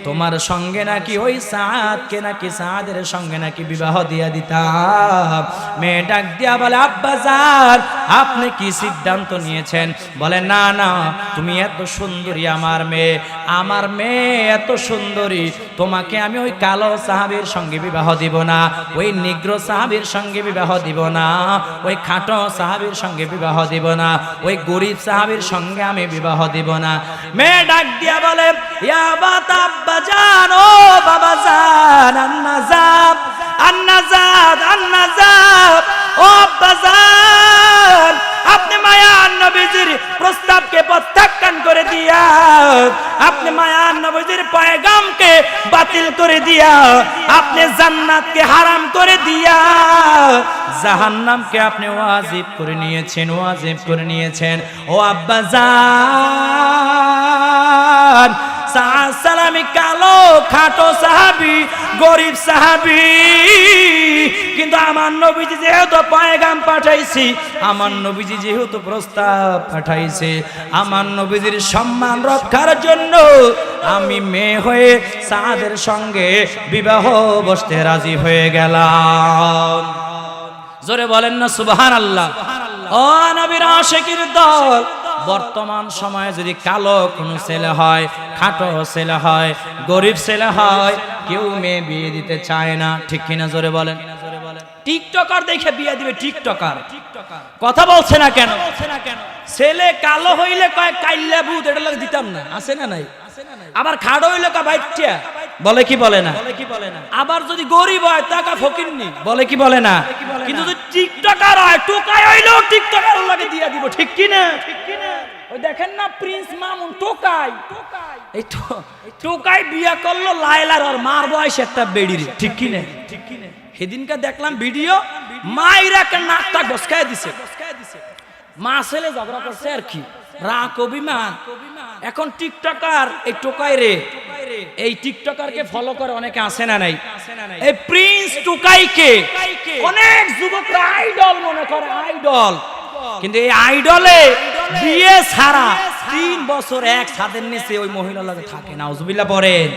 তোমার সঙ্গে নাকি ওই সাদকে নাকি সাদের সঙ্গে নাকি বিবাহ দিয়া দিতাম। মেয়ে ডাক দিয়া বলে, আব্বাজান, আপনি কি সিদ্ধান্ত নিয়েছেন? বলে, না না, তুমি এত সুন্দরী আমার মেয়ে, আমার মেয়ে এত সুন্দরী, তোমাকে আমি ওই কালো সাহাবীর সঙ্গে বিবাহ দিব না, ওই নিগ্র সাহাবীর সঙ্গে বিবাহ দিব না, ওই খাটো সাহাবীর সঙ্গে বিবাহ দিব না, ওই গরিব সাহাবীর সঙ্গে আমি বিবাহ দিব না। মেয়ে ডাক দিয়া বলে, ইয়া আব্বাজান, ও বাবাজান, আন্নাজাব আন্নাজাব আন্নাজাব, ও আব্বাজান, আপনি মায়ার নবীজির প্রস্তাবকে প্রত্যাখ্যান করে দিয়া, আপনি মায়ার নবীজির পয়গামকে বাতিল করে দিয়া, আপনি জান্নাতকে হারাম করে দিয়া জাহান্নামকে আপনি ওয়াজিব করে নিয়েছেন, ওয়াজিব করে নিয়েছেন। ও আব্বাজান, সাদ সালামী কালো খাটো সাহাবী, গরিব সাহাবী, কিন্তু আমার নবীজি যেহেতু পয়গাম পাঠাইছি, আমার নবীজি যেহেতু প্রস্তাব পাঠাইছে, আমার নবীজির সম্মান রক্ষার জন্য আমি মেয়ে হয়ে সাদের সঙ্গে বিবাহ বসতে রাজি হয়ে গেলাম। জোরে বলেন না সুবহানাল্লাহ। ও নবীর আশিকির দল, বর্তমান সময়ে যদি কালো কোনো ছেলে হয়, খাটো ছেলে হয়, গরিব ছেলে হয়, কেউ মেয়ে বিয়ে দিতে চায় না, ঠিক কিনা? জোরে বলেন। টিকটকার দেখে বিয়ে দিবে, টিকটকার। কথা বলছে না কেন? ছেলে কালো হইলে কয় কাইল্লা ভূত, এটা লাগে দিতাম না, আছে না নাই? আবার খাড়ো হইলে কয় বাইটিয়া, বলে কি বলে না? আবার যদি গরিব হয় টাকা ফকিরনি, বলে কি বলে না? কিন্তু যদি টিকটকার হয়, টোকাই হইলেও টিকটকার লাগে দিয়া দিব, ঠিক কি না? ওই দেখেন না প্রিন্স মামুন টোকাই, এই টোকাই বিয়া করলো লায়লার আর মার বয়স একটা বেড়ির, ঠিক কি না? সেদিনকে দেখলাম ভিডিও, মাইরা কে নাকটা গসকায় দিছে, মা ছেলে ঝগড়া করছে আর কি, রাগ অভিমান। এখন টিকটকার এই টোকাই রে, এই টিকটকারকে ফলো করে অনেকে, আসে না নাই? এই প্রিন্স টোকাইকে অনেক যুবকরা আইডল মনে করে, আইডল। কিন্তু এই আইডলে বিয়ে ছাড়া 3 বছর এক ছাদের নিচে ওই মহিলা লাগে থাকে। নাউজুবিল্লাহ পড়েন,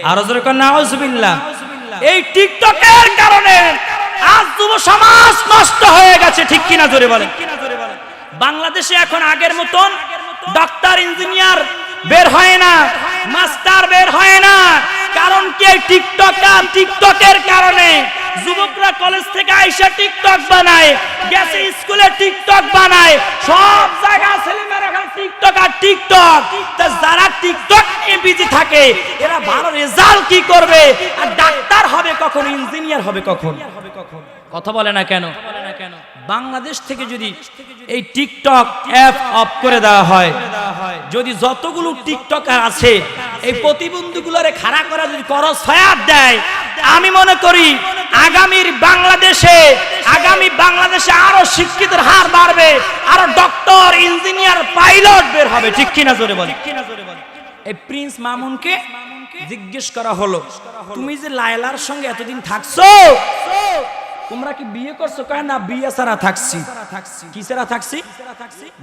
আর জোরে কোন নাউজুবিল্লাহ। এই টিকটকের কারণে আজ যুব সমাজ নষ্ট হয়ে গেছে, ঠিক কিনা? জোরে বলেন। বাংলাদেশে এখন আগের মতন ডাক্তার ইঞ্জিনিয়ার বের হয় না, মাস্টার বের হয় না। কারণ কি? টিকটকার, টিকটকের কারণে যুবকরা কলেজ থেকে আইসা টিকটক বানায়, গেছে স্কুলে টিকটক বানায়, সব জায়গায় ছেলেমেয়েরা এখন টিকটক আর টিকটক। তা যারা টিকটক নিয়ে বিজি থাকে, এরা ভালো রেজাল্ট কি করবে? আর ডাক্তার হবে কখন, ইঞ্জিনিয়ার হবে কখন? কথা বলে না কেন? বাংলাদেশ থেকে যদি এই টিকটক অ্যাপ অফ করে দেওয়া হয়, যদি যতগুলো টিকটকার আছে এই প্রতিবন্ধীগুলোরে খাড়া করা যদি করস ফায়ার দেয়, আমি মনে করি আগামী বাংলাদেশে আরো শিক্ষিতের হার বাড়বে, আরো ডক্টর, ইঞ্জিনিয়ার, পাইলট বের হবে, ঠিক কিনা? জোরে বলে। এই প্রিন্স মামুনকে জিজ্ঞেস করা হলো, তুমি যে লায়লার সঙ্গে এতদিন থাকছো, তোমরা কি বিয়ে করছো? কয় না, বিয়ে ছাড়া থাকছি। কি ছাড়া থাকছি?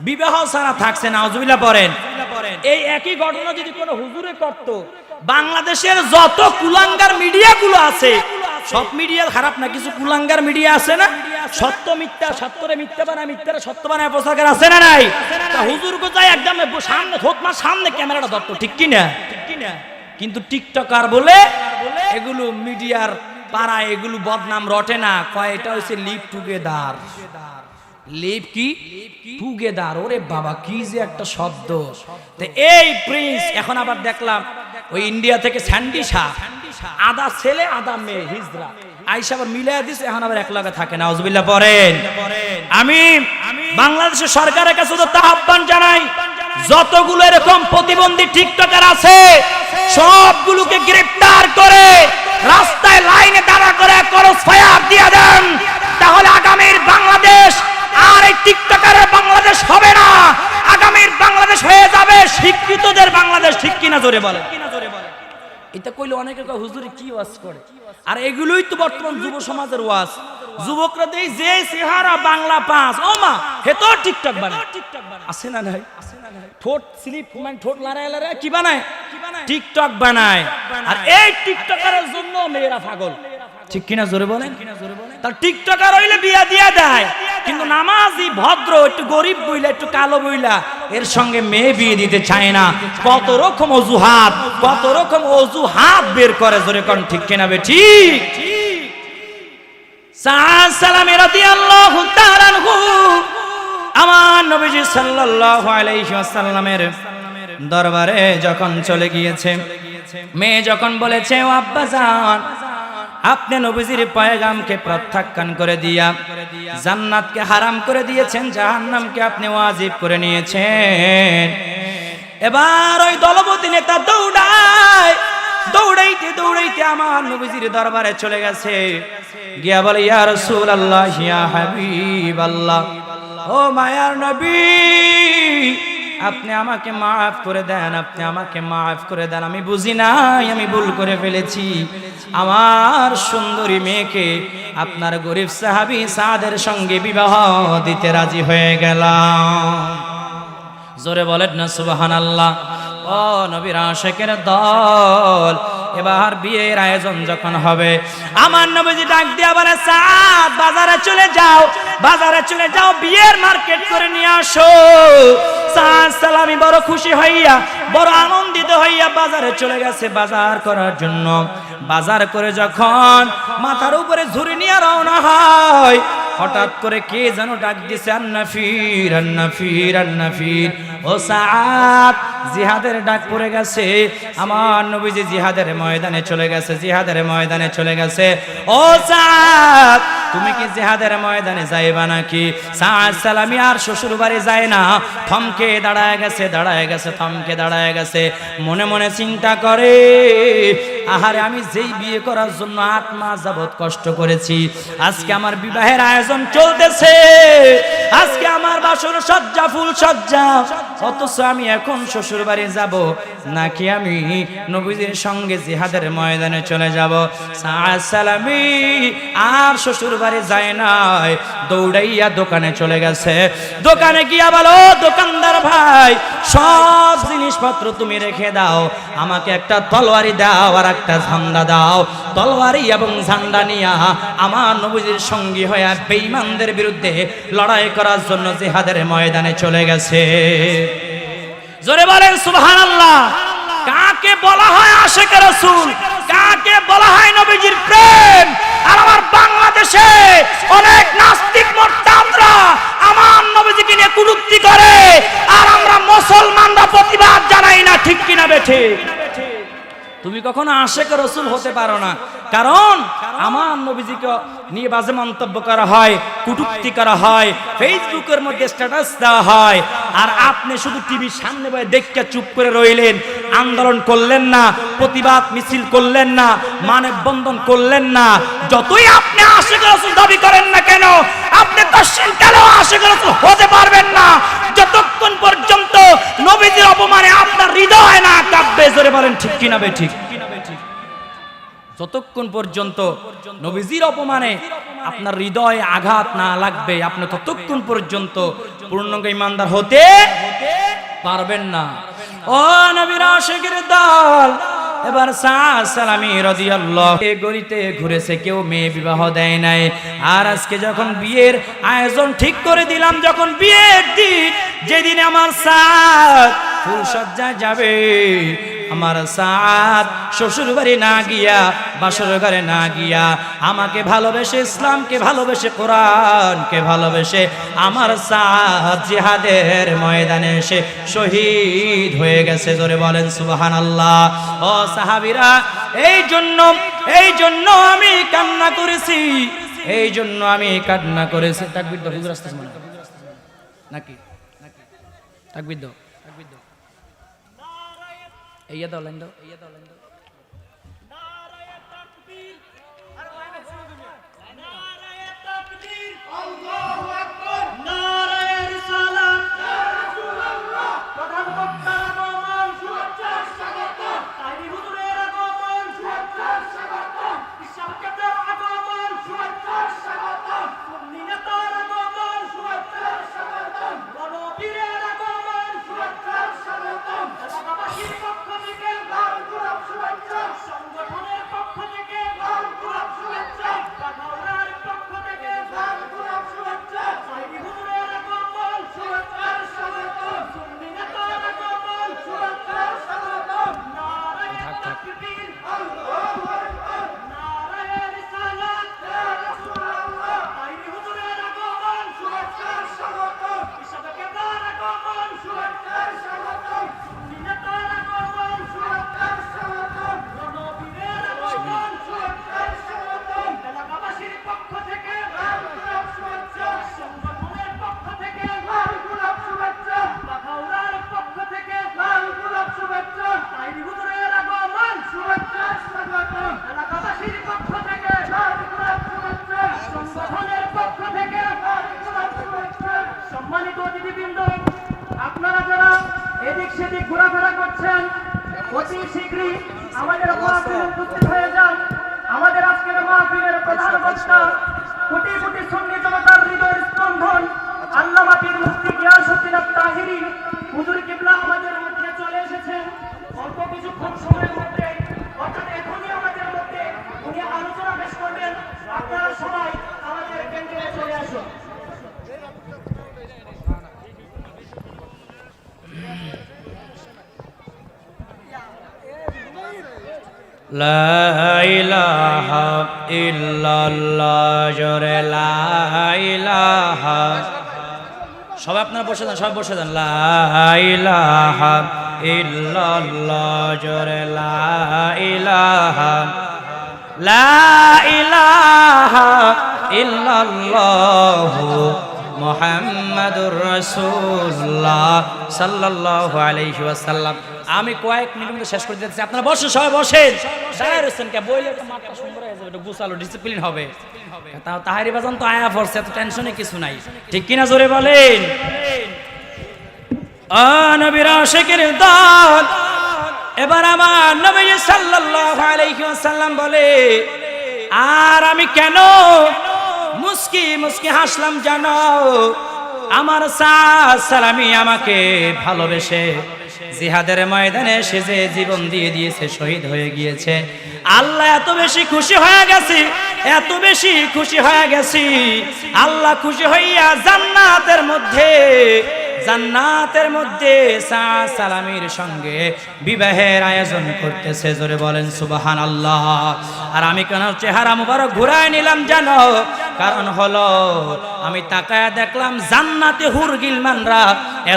বিবাহ ছাড়া থাকছে। নাউজুবিল্লাহ পড়েন। এই একই ঘটনা যদি কোনো হুজুরে করত, বাংলাদেশের যত কুলাঙ্গার মিডিয়াগুলো আছে সব মিডিয়া খারাপ না, কিছু কুলাঙ্গার মিডিয়া আছে না, সত্য মিথ্যা, সত্যরে মিথ্যা বানায়, মিথ্যারে সত্য বানায় প্রচার আছে না নাই? তা হুজুর কোথায় একদম সামনে থোতমার সামনে ক্যামেরাটা ধরতো, ঠিক কি না? কিন্তু টিকটকার বলে এগুলো মিডিয়ার পাড়ায় এগুলো বদনাম রটে না, কয় এটা হচ্ছে লিভ টুগেদার। লিভ কি টুগেদার, ওরে বাবা কি যে একটা শব্দ। তো এই প্রিন্স এখন আবার দেখলাম ওই ইন্ডিয়া থেকে স্যান্ডি শাহ, আদা ছেলে আদা মেয়ে হিজরা আইসা আবার মিলাই দিছে, এখন আবার এক লগে থাকে। নাউজুবিল্লাহ পড়েন। আমি বাংলাদেশের সরকারের কাছে তো আহ্বান জানাই, যতগুলো এরকম প্রতিবন্ধী টিকটকার আছে সবগুলোকে গ্রেফতার করে রাস্তায় লাইনে দাঁড়া করে ক্রস ফায়ার দিয়ে দেন, তাহলে আগামীর বাংলাদেশ আর এই টিকটকারের বাংলাদেশ হবে না, আগামীর বাংলাদেশ হয়ে যাবে শিক্ষিতদের বাংলাদেশ। ঠিক কিনা জোরে বলে? এটা কইলে অনেকে কয় হুজুরি কি ওয়াজ করে, আর এগুলোই তো বর্তমান যুব সমাজের ওয়াজ। যুবকরা দেই যে চেহারা বাংলা পাস, ও মা হে তো টিকটক বানায়, আছে না নাই? ঠোঁট স্লিপ মানে ঠোঁট লড়ায় লড়ায় কি বানায়? টিকটক বানায়। আর এই টিকটকারের জন্য মেয়েরা পাগল। ঠিক কিনা জোরে বলেন? তার টিকটকার হইলে বিয়া দিয়া দেয়, কিন্তু নামাজি ভদ্র একটু গরিব বইলা একটু কালো বইলা এর সঙ্গে মেয়ে বিয়ে দিতে চায় না। কত রকম অজুহাত, কত রকম অজুহাত বের করে, জোরে কোন ঠিক কিনা বে ঠিক? সালামে রাদিয়াল্লাহু তাআলা আনহু আমার নবীজি সাল্লাল্লাহু আলাইহি ওয়াসাল্লামের দরবারে যখন চলে গিয়েছে, মেয়ে যখন বলেছে ও আব্বাজান আপনি নবীজির পয়গামকে প্রত্যাখ্যান করে দিয়া জান্নাতকে হারাম করে দিয়েছেন, জাহান্নামকে আপনি ওয়াজিব করে নিয়েছেন। এবার ওই দলপতি নেতা দৌড়াইতে দৌড়াইতে আমার নবীজির দরবারে চলে গেছে, গিয়া বলে ইয়া রাসূলুল্লাহ ইয়া হাবিবাল্লাহ, ও মায়ার নবী আপনি আমাকে মাফ করে দেন, আপনি আমাকে মাফ করে দেন, আমি বুঝি নাই, আমি ভুল করে ফেলেছি। আমার সুন্দরী মেয়েকে আপনার গরিব সাহাবী সাদের সঙ্গে বিবাহ দিতে রাজি হয়ে গেলাম। জোরে বলেন না সুবহানাল্লাহ। ও নবীর আশিকের দল, এবার বিয়ের আয়োজন যখন হবে আমার নবীজি ডাক দিয়া বলে সাদ বাজারে চলে যাও, বাজারে চলে যাও, বিয়ের মার্কেট করে নিয়ে আসো। সাদ সালামি বড় খুশি হইয়া বড় আনন্দিত হইয়া বাজারে চলে গেছে বাজার করার জন্য। বাজার করে যখন মাথার উপরে ঝুড়ি নিয়ে রওনা হয়, হঠাৎ করে কে যেন ডাক দিছে আন্নাফির আন্নাফির আন্নাফির। ও সাদ জিহাদের ডাক পড়ে গেছে, আমার নবীজি জিহাদের ময়দানে চলে গেছে, জিহাদের ময়দানে চলে গেছে। ও সাদ তুমি কি জিহাদের ময়দানে যাইবা নাকি? সাদ সালামি আর শ্বশুর বাড়ি যায় না, থমকে দাঁড়ায় গেছে, দাঁড়ায় গেছে, থমকে দাঁড়ায় গেছে। মনে মনে চিন্তা করে আহারে আমি যেই বিয়ে করার জন্য 8 মাস যাবত কষ্ট করেছি, আজকে আমার বিবাহের আয়োজন চলতেছে, আজকে আমার বাসর সজ্জা ফুল সজ্জা, অথচ আমি এখন শ্বশুর বাড়ি যাব নাকি আমি নবীজির সঙ্গে জিহাদের ময়দানে চলে যাব? সাদ সালামি আর শ্বশুর বাড়ি যায় নাই, দৌড়াইয়া দোকানে চলে গেছে। দোকানে গিয়া বলো দোকানদার ভাই সব জিনিসপত্র তুমি রেখে দাও, আমাকে একটা তলোয়ারি দাও আর একটা ঝান্ডা দাও। তলোয়ারি এবং ঝান্ডা নিয়া আমার নবীজির সঙ্গী হয়ে বেঈমানদের বিরুদ্ধে লড়াই করার জন্য জিহাদের ময়দানে চলে গেছে। জোরে বলেন সুবহানাল্লাহ। কাকে বলা হয় আশিক রাসূল, কাকে বলা হয় নবীজির প্রেম? আর আমার বাংলাদেশে অনেক নাস্তিক মুরতাদরা আমার নবীজিকে নিয়ে কটূক্তি করে, আর আমরা মুসলমানরা প্রতিবাদ জানাই না। ঠিক কিনা বেঠে? তুমি কখনো আশিক রাসূল হতে পারো না, কারণ আমার নবীজিকে নিয়ে বাজে মন্তব্য করা হয়, কটূক্তি করা হয়, ফেসবুকের মধ্যে স্ট্যাটাস দেওয়া হয়, আর আপনি শুধু টিভির সামনে বসে দেখে চুপ করে রইলেন, আন্দোলন করলেন না, প্রতিবাদ মিছিল করলেন না, মানববন্ধন করলেন না। যতই আপনি আশিক রাসূল দাবি করেন না কেন, আপনি দশিনকালেও আশিক রাসূল হতে পারবেন না যতক্ষণ পর্যন্ত নবীজির অপমানে আপনার হৃদয় না কাঁপবে। জোরে বলেন ঠিক কিনা বে ঠিক? যতক্ষণ পর্যন্ত নবীজির অপমানে আপনার হৃদয়ে আঘাত না লাগবে, আপনি ততক্ষণ পর্যন্ত পূর্ণাঙ্গ ঈমানদার হতে পারবেন না। ও নবীর আশিকের দল, এবার সাদ সালামি রাদিয়াল্লাহু এই গলিতে ঘুরেছে, কেউ মেয়ে বিবাহ দেয় নাই। আর আজকে যখন বিয়ের আয়োজন ঠিক করে দিলাম, যখন বিয়ের দিন, যেদিন আমার সাদ ফুলসজ্জায় যাবে, আমার সাদ শ্বশুর বাড়ি না গিয়া, বাসর ঘরে না গিয়া, আমাকে ভালোবেসে, ইসলামকে ভালোবেসে, কোরআনকে ভালোবেসে আমার সাদ জিহাদের ময়দানে এসে শহীদ হয়ে গেছে। জোরে বলেন সুবহানাল্লাহ। ও সাহাবীরা, এই জন্য আমি কান্না করেছি, এই জন্য আমি কান্না করেছি। তাকবীর দাও, হুজুর আসতেছে মনে হয় নাকি? তাকবীর দাও, তাকবীর দাও, এই দাও, লাইন দাও, এই দাও, লাইন দাও। নারায়ে তাকবীর, আর ওয়াইনা শুরু তুমি। নারায়ে তাকবীর, আল্লাহু আকবার, নারায়ে রিসালাত, ইয়া রাসূলুল্লাহ, প্রধান বক্তার আগমন, শুভেচ্ছা স্বাগতম, তাইরি হুজুরের আগমন, শুভেচ্ছা স্বাগতম, ইসলামকের আগমন, শুভেচ্ছা স্বাগতম, সুন্নি নেতার আগমন, শুভেচ্ছা স্বাগতম, গণবীরের আগমন, শুভেচ্ছা স্বাগতম, এলাকাবাসীর পক্ষ থেকে লাল গোলাপ শুভেচ্ছা, সংগঠনের পক্ষ থেকে লাল গোলাপ শুভেচ্ছা, বাঘাওড়ার পক্ষ থেকে লাল গোলাপ শুভেচ্ছা, সাইদি হুজুরের আগমন, শুভেচ্ছা স্বাগতম, সুন্নি নেতার আগমন, শুভেচ্ছা স্বাগতম, নারায়ে তাকবীর, আল্লাহু আকবার, নারায়ে রিসালাত, ইয়া রাসূলুল্লাহ, সাইদি হুজুরের আগমন, শুভেচ্ছা স্বাগতম, ইসলামকের আগমন, শুভেচ্ছা স্বাগতম, সুন্নি নেতার আগমন, শুভেচ্ছা স্বাগতম, গণবীরের আগমন, শুভেচ্ছা স্বাগতম, এলাকাবাসীর পক্ষ থেকে লাল গোলাপ শুভেচ্ছা, সংগঠনের পক্ষ থেকে লাল গোলাপ শুভেচ্ছা, বাঘাওড়ার পক্ষ থেকে লাল গোলাপ শুভেচ্ছা, সাইদি হুজুরের আগমন, শুভেচ্ছা স্বাগতম, এলাকাবাসীর পক্ষ থেকে লাল গোলাপ শুভেচ্ছা, সংগঠনের পক্ষ থেকে লাল গোলাপ শুভেচ্ছা। সম্মানিত অতিথিবৃন্দ, আপনারা যারা এদিক সেদিক ঘোরাফেরা করছেন, অতি শীঘ্রই আমাদের মাহফিলে উপস্থিত হয়ে যান। আমাদের আজকের মাহফিলের প্রধান বক্তা, কোটি কোটি সুন্নি জনতার হৃদয়ের স্পন্দন, আল্লামা পীর মুফতি গিয়াসউদ্দিন আত-তাহিরি হুজুর কিবলা আমাদের মধ্যে চলে এসেছেন। অল্প কিছুক্ষণ সময়ের মধ্যে, অর্থাৎ এখনই আমাদের মধ্যে উনি আলোচনা পেশ করবেন। আপনারা সবাই আমাদের কেন্দ্রে চলে আসুন। লা ইলাহা ইল্লাল্লাহ, জোরে লা ইলাহা। সবাই আপনারা বসে যান, সবাই বসে যান। লা ইলাহা ইল্লাল্লাহ, জোরে লা ইলাহা, লা ইলাহা ইল্লাল্লাহ মুহাম্মাদুর রাসূলুল্লাহ সাল্লাল্লাহু আলাইহি ওয়াসাল্লাম। আমি কয়েক মিনিটের মধ্যে শেষ করে দিতেছি, আপনারা বসেন, সবাই বসেন। দাঁড়ায় রয়েছেন কে? বইলে তো মাঠটা সুন্দর হয়ে যাবে, একটু গুছালো, ডিসিপ্লিন হবে। তাহারি বাজান তো আয়া পড়ছে, এত টেনশনে কিছু নাই, ঠিক কিনা? জোরে বলেন। ও নবীর আশিকের দল, এবার আমার নবী সাল্লাল্লাহু আলাইহি ওয়াসাল্লাম বলে, আর আমি কেন মুস্কি মুস্কি হাসলাম জানো? আমার সাদ সালামি আমাকে ভালোবেসে জিহাদের ময়দানে সে যে জীবন দিয়ে দিয়েছে, শহীদ হয়ে গিয়েছে। আল্লাহ এত বেশি খুশি হয়ে গেছি, এত বেশি খুশি হয়ে গেছি, আল্লাহ খুশি হইয়া জান্নাতের মধ্যে সাদ সালামির সঙ্গে বিবাহের আয়োজন করতেছে। জোরে বলেন সুবহানাল্লাহ। আর আমি কেন চেহারা মুবারক ঘুরায় নিলাম জানো? কারণ হলো আমি তাকায়া দেখলাম জান্নাতে হুর গিলমানরা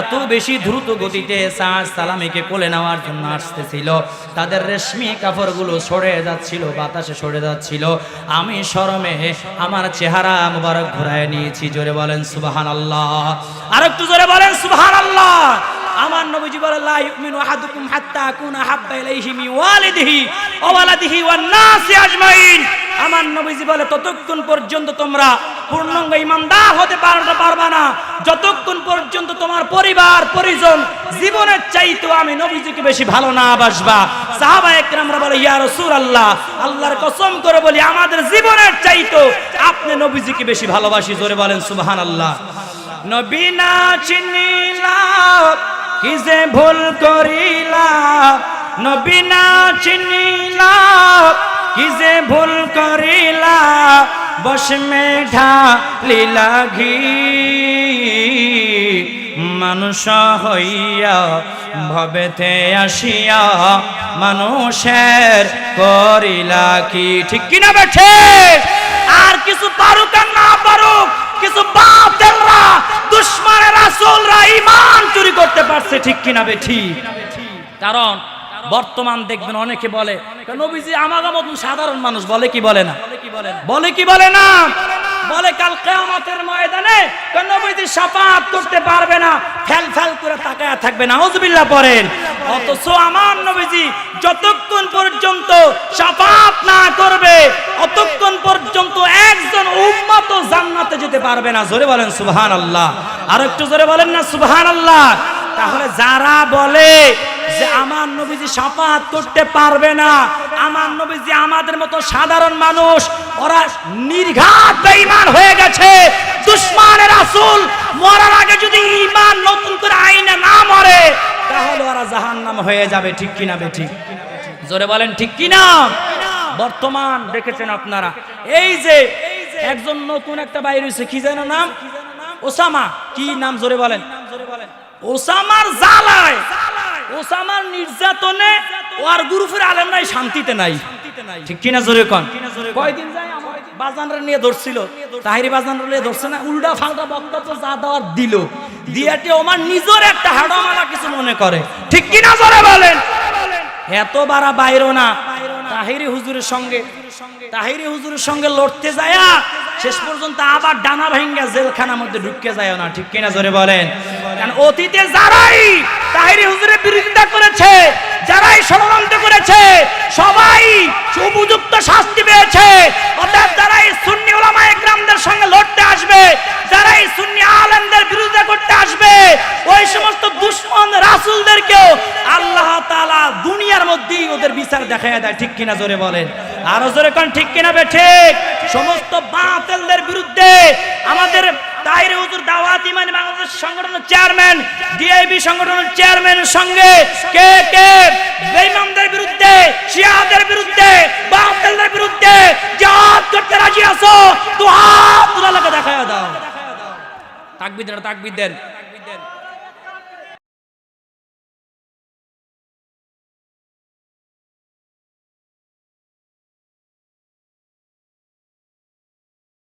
এত বেশি দ্রুত গতিতে সাদ সালামিকে কোলে নেওয়ার জন্য আসতেছিল। তাদের রেশমি কাপড়গুলো সরে যাচ্ছিল, বাতাসে সরে যাচ্ছিল। আমি শরমে আমার চেহারা মুবারক ঘুরায় নিয়েছি। জোরে বলেন সুবহানাল্লাহ। আর একটু জোরে বলেন সুবহানাল্লাহ। আমার নবীজি বলে, লা ইউমিনু আহাদুকুম হাত্তা আকুনা হাব্বা ইলাইহি মিন ওয়ালিদিহি ওয়া ওয়ালাদিহি ওয়ান নাসি আজমাইন। আমার নবীজি বলে, ততক্ষণ পর্যন্ত তোমরা পূর্ণাঙ্গ ঈমানদার হতে পারবা না যতক্ষণ পর্যন্ত তোমার পরিবার পরিজন জীবনের চাইতে আমি নবীজিকে বেশি ভালো না বাসবা। সাহাবায়ে কেরামরা বলে, ইয়া রাসূলুল্লাহ, আল্লাহর কসম করে বলি আমাদের জীবনের চাইতে আপনি নবীজিকে বেশি ভালোবাসি। জোরে বলেন সুবহানাল্লাহ। নবী না চিনিলা কি যে ভুল করিলা, নবী না চিনিলা কি যে ভুল করিলা বসমে ঢালিলা ঘি মানুষ হইয়া ভবেতে আসিয়া মানুষের করিলা কি ঠিক কিনা বেঠে আর কিছু পারুক আর না পারুক কিছু বাতিলরা দুশমনের রাসূলরা ঈমান চুরি করতে পারছে ঠিক কিনা বেঠি কারণ বর্তমান দেখবেন অনেকে বলে নবীজি আমাগো মতন সাধারণ মানুষ বলে কি বলে না বলে কি বলে না বলে কাল কিয়ামতের ময়দানে নবীজি শাফাআত করতে পারবে না ফেল ফেল করে তাকায়া থাকবে নাউজুবিল্লাহ পড়েন অথচ আমার নবীজি যতক্ষণ পর্যন্ত শাফাআত না করবে ততক্ষণ পর্যন্ত একজন উম্মত জান্নাতে যেতে পারবে না জোরে বলেন সুবহানাল্লাহ আর একটু জোরে বলেন না সুবহানাল্লাহ তাহলে যারা বলে যে আমার নবীজি শাফাআত করতে পারবে না আমার নবীজি আমাদের মতো সাধারণ মানুষ ওরা নির্ঘাত বেঈমান হয়ে গেছে দুশমনের রাসূল মরার আগে যদি ঈমান নতুন করে আইনে না মরে তাহলে ওরা জাহান্নাম হয়ে যাবে ঠিক কিনা বেঠিক জোরে বলেন ঠিক কিনা বর্তমান দেখেছেন আপনারা এই যে একজন নতুন একটা বাইরে হইছে কি যেন নাম ওসামা কি নাম জোরে বলেন ওসামার জালায় ওসামার নির্যাতনে ওর গ্রুপের আলেমরাই শান্তিতে নাই ঠিক কিনা জোরে কোন কয়দিন যায় আমার বাজানরা নিয়ে ধরছিল তাহিরি বাজানরা নিয়ে ধরছে না উল্টা ফালটা বক্তব্য যা দেওয়ার দিল দিয়াতে ওমার নিজের একটা হাড়মালা কিছু মনে করে ঠিক কিনা জোরে বলেন এত বারা বাইরো না তাহিরি হুজুরের সঙ্গে লড়তে যায় শেষ পর্যন্ত আবার ডানা ভাঙ্গা জেলখানার মধ্যে ঢুকে যায় না ঠিক কিনা জোরে বলেন কারণ অতীতে যারাই তাহিরি হুজুরের বিরোধিতা করেছে যারাই ষড়যন্ত্র করেছে সবাই উপযুক্ত শাস্তি পেয়েছে অর্থাৎ যারাই সুন্নি উলামায়ে কেরামদের সঙ্গে লড়তে আসবে যারাই সুন্নি আলেমদের বিরোধিতা করতে আসবে ওই সমস্ত দুশমন রাসূলদেরকেও আল্লাহ তাআলা দুনিয়ার মধ্যেই ওদের বিচার দেখায় দেয় ঠিক কিনা জোরে বলেন আরো জোরে কোন ঠিক কিনা বে ঠিক সমস্ত বাতিলদের বিরুদ্ধে আমাদের তাহিরি হুজুর দাওয়াত ইমানি বাংলাদেশ সংগঠনের চেয়ারম্যান ডিআইবি সংগঠনের চেয়ারম্যানের সঙ্গে কে কে বেঈমানদের বিরুদ্ধে শিয়াদের বিরুদ্ধে বাতিলদের বিরুদ্ধে জিহাদ করতে রাজি আছো তো হাত তুলে দেখায় দাও তাকবীর দেন